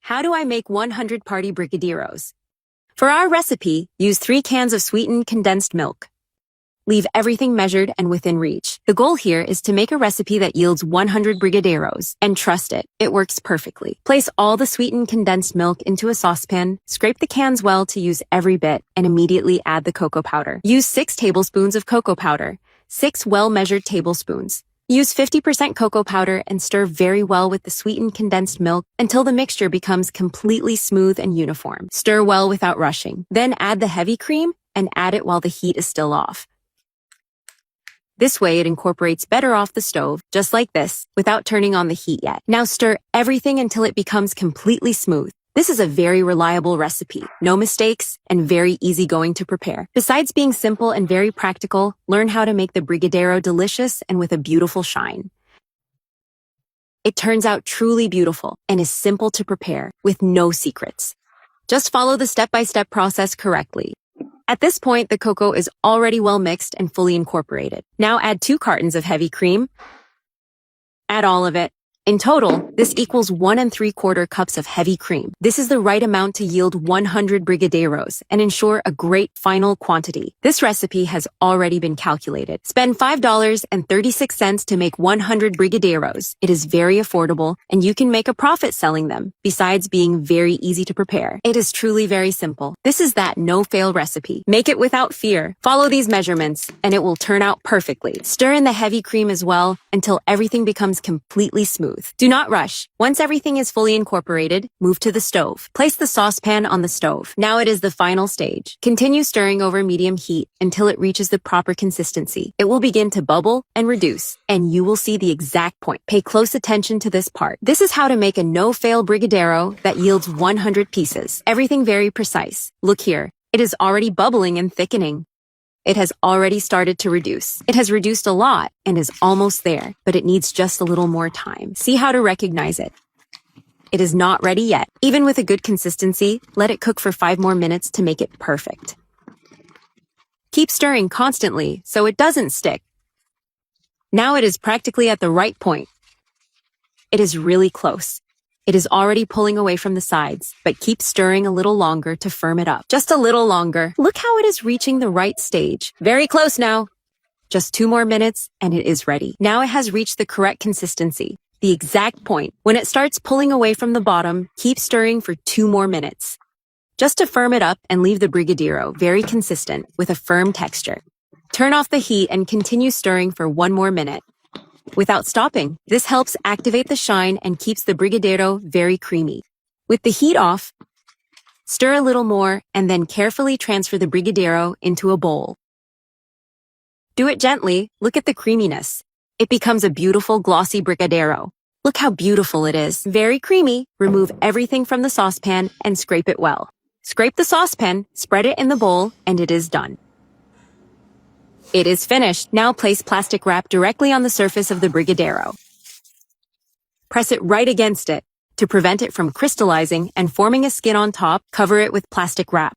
How do I make 100 party brigadeiros? For our recipe, use 3 cans of sweetened condensed milk. Leave everything measured and within reach. The goal here is to make a recipe that yields 100 brigadeiros, and trust it, it works perfectly. Place all the sweetened condensed milk into a saucepan, scrape the cans well to use every bit, and immediately add the cocoa powder. Use 6 tablespoons of cocoa powder, 6 well-measured tablespoons. Use 50% cocoa powder and stir very well with the sweetened condensed milk until the mixture becomes completely smooth and uniform. Stir well without rushing. Then add the heavy cream and add it while the heat is still off. This way it incorporates better off the stove, just like this, without turning on the heat yet. Now stir everything until it becomes completely smooth. This is a very reliable recipe, no mistakes, and very easygoing to prepare. Besides being simple and very practical, learn how to make the brigadeiro delicious and with a beautiful shine. It turns out truly beautiful and is simple to prepare, with no secrets. Just follow the step-by-step process correctly. At this point, the cocoa is already well mixed and fully incorporated. Now add 2 cartons of heavy cream. Add all of it. In total, this equals 1 3/4 cups of heavy cream. This is the right amount to yield 100 brigadeiros and ensure a great final quantity. This recipe has already been calculated. Spend $5.36 to make 100 brigadeiros. It is very affordable, and you can make a profit selling them, besides being very easy to prepare. It is truly very simple. This is that no-fail recipe. Make it without fear. Follow these measurements, and it will turn out perfectly. Stir in the heavy cream as well until everything becomes completely smooth. Do not rush. Once everything is fully incorporated, move to the stove. Place the saucepan on the stove. Now it is the final stage. Continue stirring over medium heat until it reaches the proper consistency. It will begin to bubble and reduce, and you will see the exact point. Pay close attention to this part. This is how to make a no-fail brigadeiro that yields 100 pieces. Everything very precise. Look here. It is already bubbling and thickening. It has already started to reduce. It has reduced a lot and is almost there, but it needs just a little more time. See how to recognize it. It is not ready yet. Even with a good consistency, let it cook for 5 more minutes to make it perfect. Keep stirring constantly so it doesn't stick. Now it is practically at the right point. It is really close. It is already pulling away from the sides, but keep stirring a little longer to firm it up. Just a little longer. Look how it is reaching the right stage. Very close now. Just 2 more minutes and it is ready. Now it has reached the correct consistency, the exact point. When it starts pulling away from the bottom, keep stirring for 2 more minutes. Just to firm it up and leave the brigadeiro very consistent with a firm texture. Turn off the heat and continue stirring for 1 more minute. Without stopping, this helps activate the shine and keeps the brigadeiro very creamy. With the heat off, stir a little more and then carefully transfer the brigadeiro into a bowl. Do it gently. Look at the creaminess. It becomes a beautiful glossy brigadeiro. Look how beautiful it is. Very creamy. Remove everything from the saucepan and scrape it well. Scrape the saucepan, spread it in the bowl, and it is done. It is finished. Now place plastic wrap directly on the surface of the brigadeiro. Press it right against it. To prevent it from crystallizing and forming a skin on top, cover it with plastic wrap.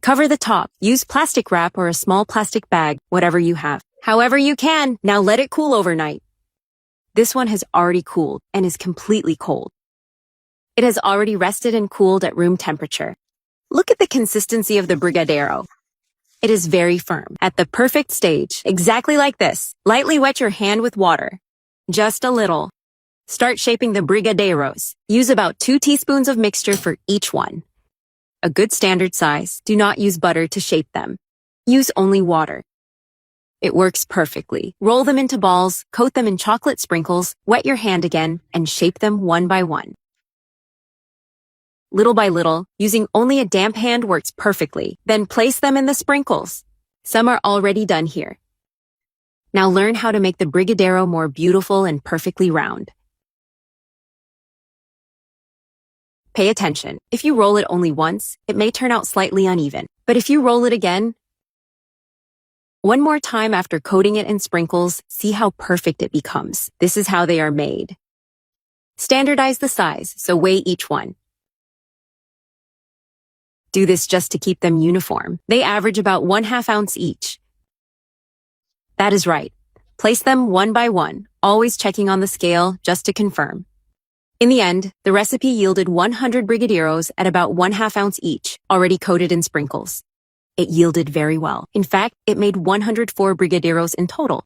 Cover the top. Use plastic wrap or a small plastic bag, whatever you have. However you can. Now let it cool overnight. This one has already cooled and is completely cold. It has already rested and cooled at room temperature. Look at the consistency of the brigadeiro. It is very firm, at the perfect stage, exactly like this. Lightly wet your hand with water. Just a little. Start shaping the brigadeiros. Use about 2 teaspoons of mixture for each one. A good standard size. Do not use butter to shape them. Use only water. It works perfectly. Roll them into balls, coat them in chocolate sprinkles, wet your hand again, and shape them one by one. Little by little, using only a damp hand works perfectly. Then place them in the sprinkles. Some are already done here. Now learn how to make the brigadeiro more beautiful and perfectly round. Pay attention. If you roll it only once, it may turn out slightly uneven. But if you roll it again, one more time after coating it in sprinkles, see how perfect it becomes. This is how they are made. Standardize the size, so weigh each one. Do this just to keep them uniform. They average about 1/2 ounce each. That is right. Place them one by one, always checking on the scale just to confirm. In the end, the recipe yielded 100 brigadeiros at about 1/2 ounce each, already coated in sprinkles. It yielded very well. In fact, it made 104 brigadeiros in total.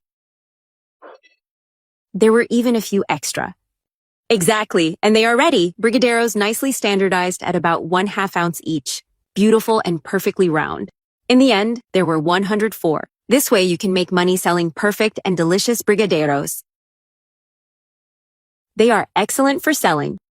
There were even a few extra. Exactly, and they are ready. Brigadeiros nicely standardized at about 1/2 ounce each, beautiful and perfectly round. In the end, there were 104. This way you can make money selling perfect and delicious brigadeiros. They are excellent for selling.